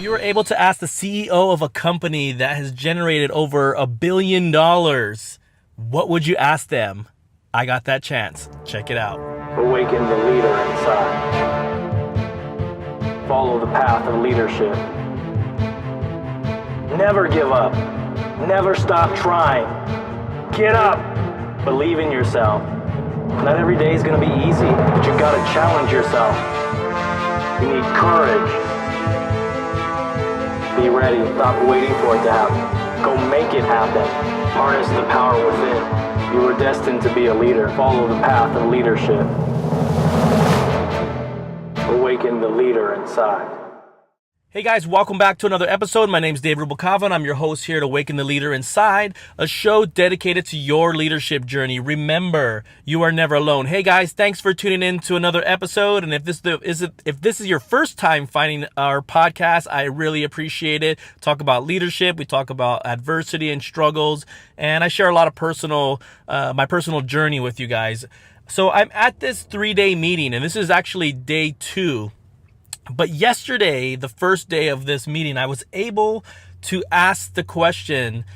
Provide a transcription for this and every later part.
you were able to ask the CEO of a company that has generated over $1 billion, what would you ask them? I got that chance. Check it out. Awaken the leader inside. Follow the path of leadership. Never give up. Never stop trying. Get up. Believe in yourself. Not every day is going to be easy, but you got to challenge yourself. You need courage. Be ready. Stop waiting for it to happen. Go make it happen. Harness the power within. You were destined to be a leader. Follow the path of leadership. Awaken the leader inside. Hey guys, welcome back to another episode. My name is Dave Rubalcava, and I'm your host here at Awaken the Leader Inside, a show dedicated to your leadership journey. Remember, you are never alone. Hey guys, thanks for tuning in to another episode. And if this is your first time finding our podcast, I really appreciate it. Talk about leadership, we talk about adversity and struggles, and I share a lot of my personal journey with you guys. So I'm at this 3-day meeting, and this is actually day 2. But yesterday, the first day of this meeting, I was able to ask the question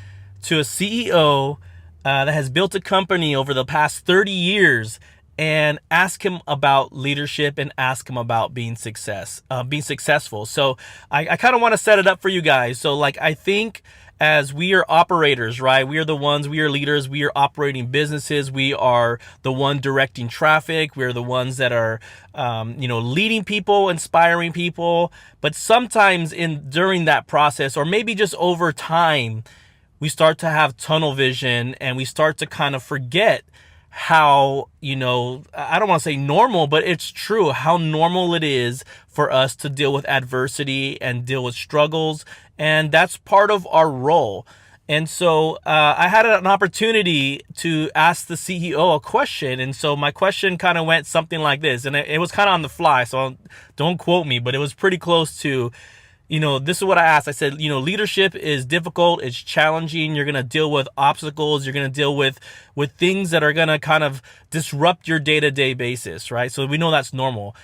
to a CEO that has built a company over the past 30 years and ask him about leadership and ask him about being successful. So I kind of want to set it up for you guys. So I think as we are operators, right? We are leaders. We are operating businesses. We are the one directing traffic. We're the ones that are, leading people, inspiring people. But sometimes during that process, or maybe just over time, we start to have tunnel vision and we start to kind of forget how, I don't want to say normal, but it's true how normal it is for us to deal with adversity and deal with struggles. And that's part of our role. And so I had an opportunity to ask the CEO a question. And so my question kind of went something like this. And it was kind of on the fly, so don't quote me, but it was pretty close to, this is what I asked. I said, leadership is difficult. It's challenging. You're going to deal with obstacles. You're going to deal with things that are going to kind of disrupt your day-to-day basis, right? So we know that's normal.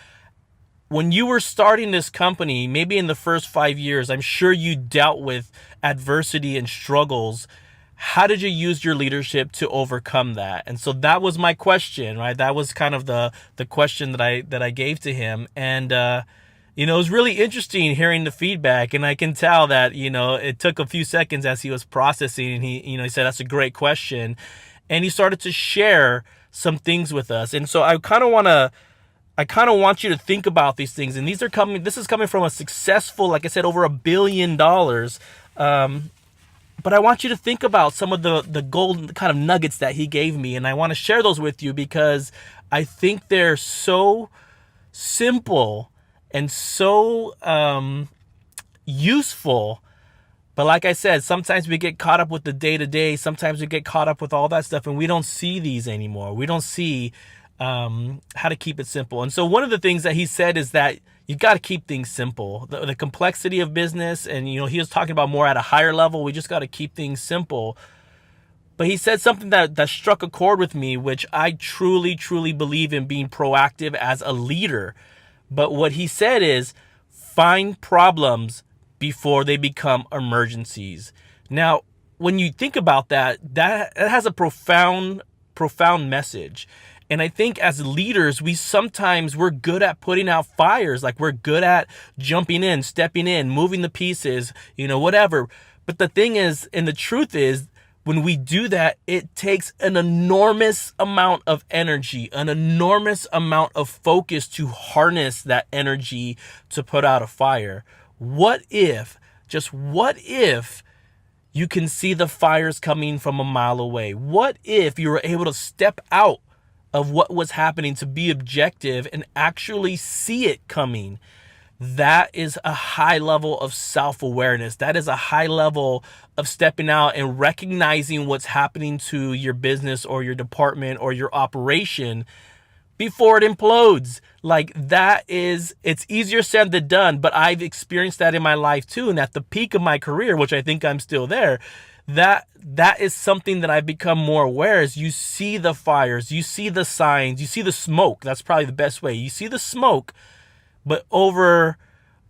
When you were starting this company, maybe in the first 5 years, I'm sure you dealt with adversity and struggles. How did you use your leadership to overcome that? And so that was my question, right? That was kind of the question that I gave to him. And, it was really interesting hearing the feedback. And I can tell that, it took a few seconds as he was processing. And he said, that's a great question. And he started to share some things with us. And so I kind of want you to think about these things. And this is coming from a successful, like I said, over $1 billion. But I want you to think about some of the golden kind of nuggets that he gave me. And I want to share those with you because I think they're so simple and so useful. But like I said, sometimes we get caught up with the day-to-day. Sometimes we get caught up with all that stuff and we don't see these anymore. We don't see how to keep it simple. And so one of the things that he said is that you got to keep things simple. The complexity of business, and he was talking about more at a higher level. We just got to keep things simple. But he said something that struck a chord with me, which I truly, truly believe in being proactive as a leader. But what he said is find problems before they become emergencies. Now, when you think about that has a profound message. And I think as leaders, we're good at putting out fires. Like we're good at jumping in, stepping in, moving the pieces, whatever. But the thing is, and the truth is, when we do that, it takes an enormous amount of energy, an enormous amount of focus to harness that energy to put out a fire. Just what if you can see the fires coming from a mile away? What if you were able to step out of what was happening to be objective and actually see it coming? That is a high level of self-awareness. That is a high level of stepping out and recognizing what's happening to your business or your department or your operation before it implodes. It's easier said than done, but I've experienced that in my life too. And at the peak of my career, which I think I'm still there, that is something that I've become more aware is you see the fires, you see the signs, you see the smoke. That's probably the best way. You see the smoke, but over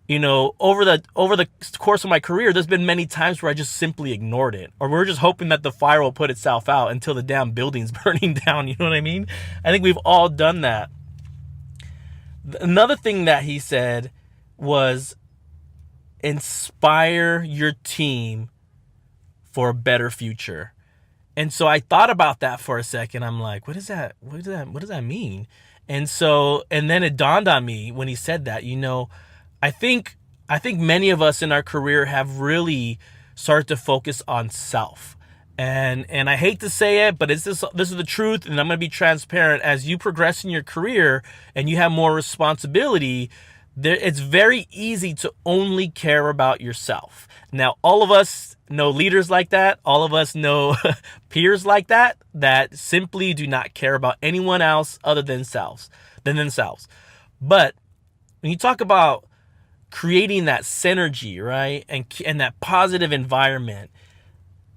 over the course of my career, there's been many times where I just simply ignored it, or we're just hoping that the fire will put itself out until the damn building's burning down. You know what I mean? I think we've all done that. Another thing that he said was inspire your team for a better future. And so I thought about that for a second. I'm like, what is that? What does that mean? And then it dawned on me when he said that, I think many of us in our career have really started to focus on self. And I hate to say it, but this is the truth, and I'm going to be transparent. As you progress in your career and you have more responsibility, it's very easy to only care about yourself. Now, all of us know leaders like that. All of us know peers like that simply do not care about anyone else other than themselves. But when you talk about creating that synergy, right, and that positive environment,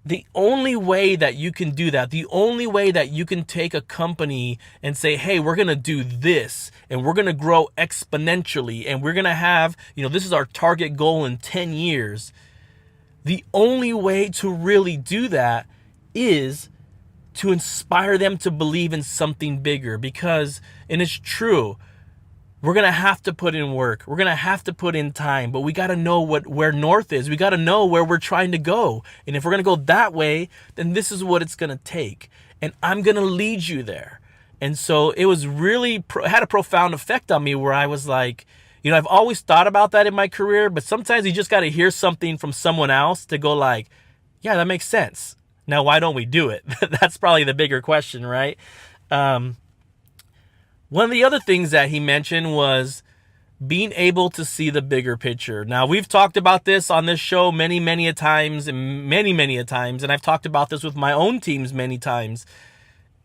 the only way that you can do that, the only way that you can take a company and say, hey, we're going to do this and we're going to grow exponentially and we're going to have, this is our target goal in 10 years. The only way to really do that is to inspire them to believe in something bigger, because, and it's true, we're going to have to put in work. We're going to have to put in time, but we got to know where north is. We got to know where we're trying to go. And if we're going to go that way, then this is what it's going to take. And I'm going to lead you there. And so it was really, had a profound effect on me, where I was like, I've always thought about that in my career, but sometimes you just got to hear something from someone else to go like, yeah, that makes sense. Now, why don't we do it? That's probably the bigger question, right? One of the other things that he mentioned was being able to see the bigger picture. Now, we've talked about this on this show many a times, and I've talked about this with my own teams many times,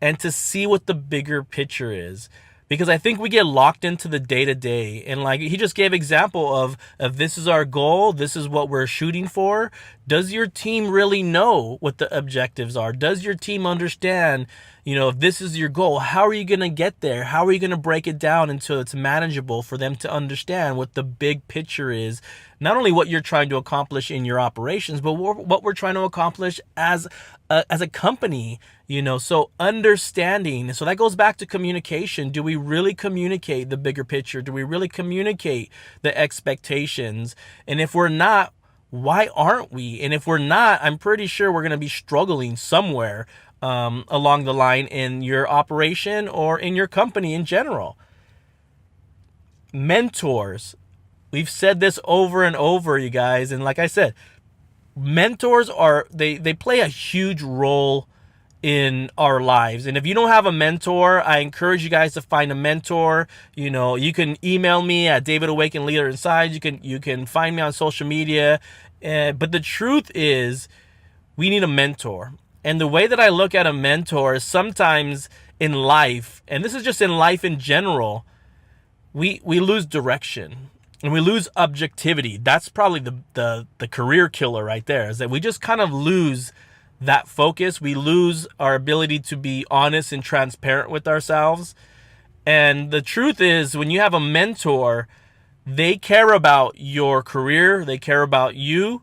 and to see what the bigger picture is. Because I think we get locked into the day-to-day, and like he just gave example of this is our goal, this is what we're shooting for. Does your team really know what the objectives are? Does your team understand, if this is your goal, how are you going to get there? How are you going to break it down until it's manageable for them to understand what the big picture is? Not only what you're trying to accomplish in your operations, but what we're trying to accomplish as a company, so understanding. So that goes back to communication. Do we really communicate the bigger picture? Do we really communicate the expectations? And if we're not, why aren't we? And if we're not, I'm pretty sure we're going to be struggling somewhere along the line in your operation or in your company in general. Mentors. We've said this over and over, you guys. And like I said, mentors they play a huge role in our lives. And if you don't have a mentor, I encourage you guys to find a mentor. You can email me at David Awaken Leader Inside. You can find me on social media. But the truth is, we need a mentor. And the way that I look at a mentor is sometimes in life, and this is just in life in general, we lose direction. And we lose objectivity. That's probably the career killer right there, is that we just kind of lose that focus. We lose our ability to be honest and transparent with ourselves. And the truth is, when you have a mentor, they care about your career, they care about you,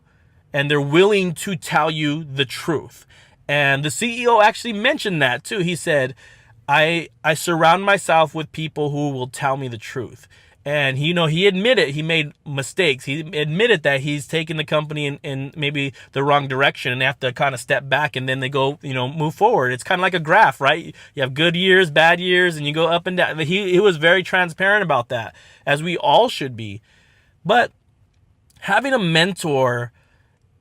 and they're willing to tell you the truth. And the CEO actually mentioned that too. He said, I surround myself with people who will tell me the truth. And he admitted he made mistakes. He admitted that he's taken the company in maybe the wrong direction, and they have to kind of step back, and then they go, move forward. It's kind of like a graph, right? You have good years, bad years, and you go up and down. He was very transparent about that, as we all should be. But having a mentor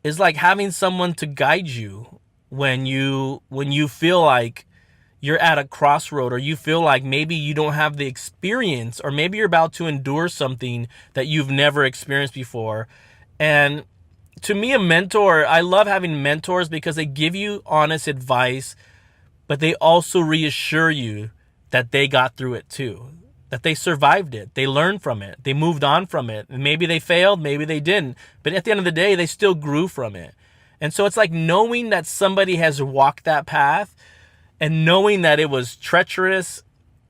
is like having someone to guide you when you feel like you're at a crossroad, or you feel like maybe you don't have the experience, or maybe you're about to endure something that you've never experienced before. And to me, a mentor, I love having mentors because they give you honest advice, but they also reassure you that they got through it too, that they survived it, they learned from it, they moved on from it. And maybe they failed, maybe they didn't, but at the end of the day, they still grew from it. And so it's like knowing that somebody has walked that path, and knowing that it was treacherous,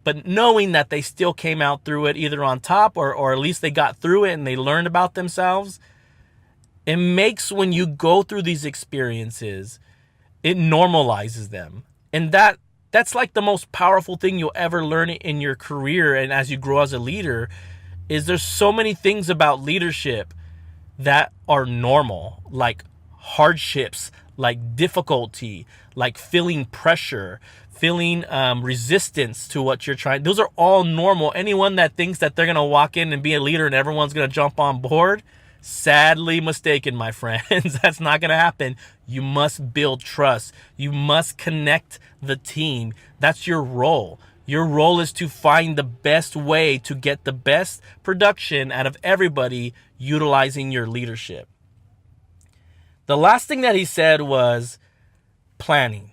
but knowing that they still came out through it either on top or at least they got through it and they learned about themselves. It makes, when you go through these experiences, it normalizes them. And that's like the most powerful thing you'll ever learn in your career. And as you grow as a leader, is there's so many things about leadership that are normal, like hardships, like difficulty, like feeling pressure, feeling resistance to what you're trying. Those are all normal. Anyone that thinks that they're going to walk in and be a leader and everyone's going to jump on board, sadly mistaken, my friends. That's not going to happen. You must build trust. You must connect the team. That's your role. Your role is to find the best way to get the best production out of everybody utilizing your leadership. The last thing that he said was planning.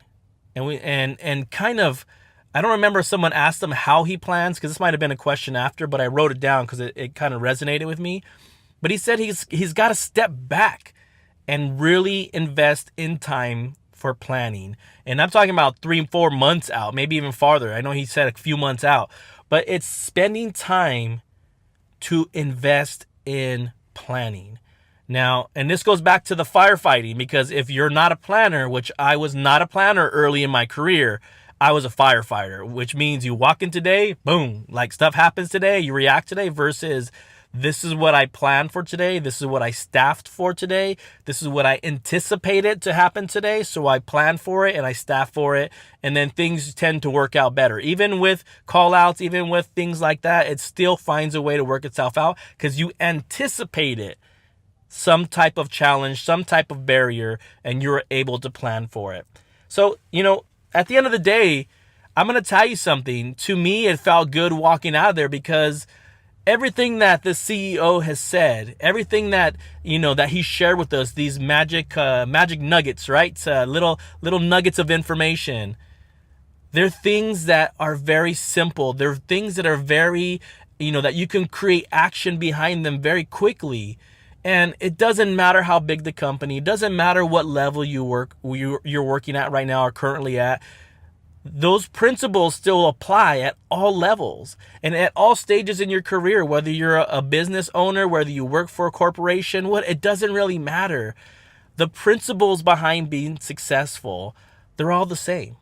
And kind of, I don't remember if someone asked him how he plans, because this might have been a question after, but I wrote it down because it kind of resonated with me. But he said he's got to step back and really invest in time for planning. And I'm talking about 3-4 months out, maybe even farther. I know he said a few months out, but it's spending time to invest in planning. Now, and this goes back to the firefighting, because if you're not a planner, which I was not a planner early in my career, I was a firefighter, which means you walk in today, boom, like stuff happens today, you react today, versus this is what I planned for today. This is what I staffed for today. This is what I anticipated to happen today. So I plan for it and I staff for it. And then things tend to work out better. Even with call outs, even with things like that, it still finds a way to work itself out because you anticipated some type of challenge, some type of barrier, and you're able to plan for it. So, at the end of the day, I'm going to tell you something. To me, it felt good walking out of there because everything that the CEO has said, everything that, that he shared with us, these magic nuggets, right? Little nuggets of information. They're things that are very simple. They're things that are very, that you can create action behind them very quickly. And it doesn't matter how big the company, it doesn't matter what level you're working at right now or currently at. Those principles still apply at all levels and at all stages in your career, whether you're a business owner, whether you work for a corporation, it doesn't really matter. The principles behind being successful, they're all the same.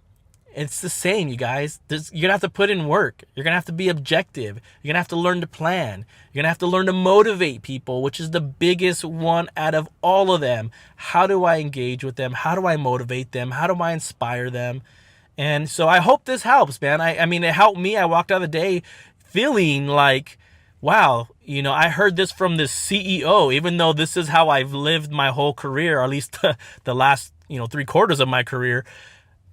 It's the same, you guys. You're going to have to put in work. You're going to have to be objective. You're going to have to learn to plan. You're going to have to learn to motivate people, which is the biggest one out of all of them. How do I engage with them? How do I motivate them? How do I inspire them? And so I hope this helps, man. I mean, it helped me. I walked out of the day feeling like, wow, I heard this from the CEO, even though this is how I've lived my whole career, or at least the last, 3/4 of my career.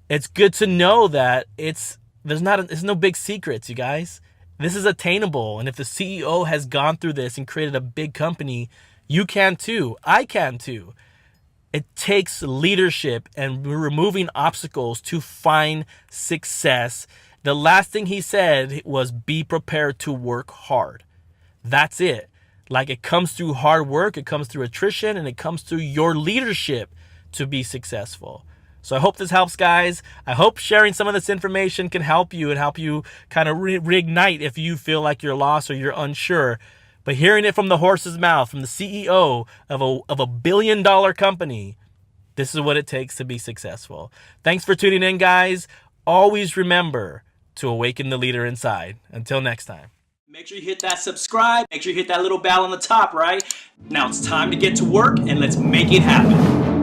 It's good to know that there's no big secrets, you guys. This is attainable. And if the CEO has gone through this and created a big company, you can too. I can too. It takes leadership and removing obstacles to find success. The last thing he said was be prepared to work hard. That's it. Like, it comes through hard work, it comes through attrition, and it comes through your leadership to be successful. So I hope this helps, guys. I hope sharing some of this information can help you and help you kind of reignite if you feel like you're lost or you're unsure. But hearing it from the horse's mouth, from the CEO of a $1 billion company, this is what it takes to be successful. Thanks for tuning in, guys. Always remember to awaken the leader inside. Until next time. Make sure you hit that subscribe. Make sure you hit that little bell on the top, right? Now it's time to get to work and let's make it happen.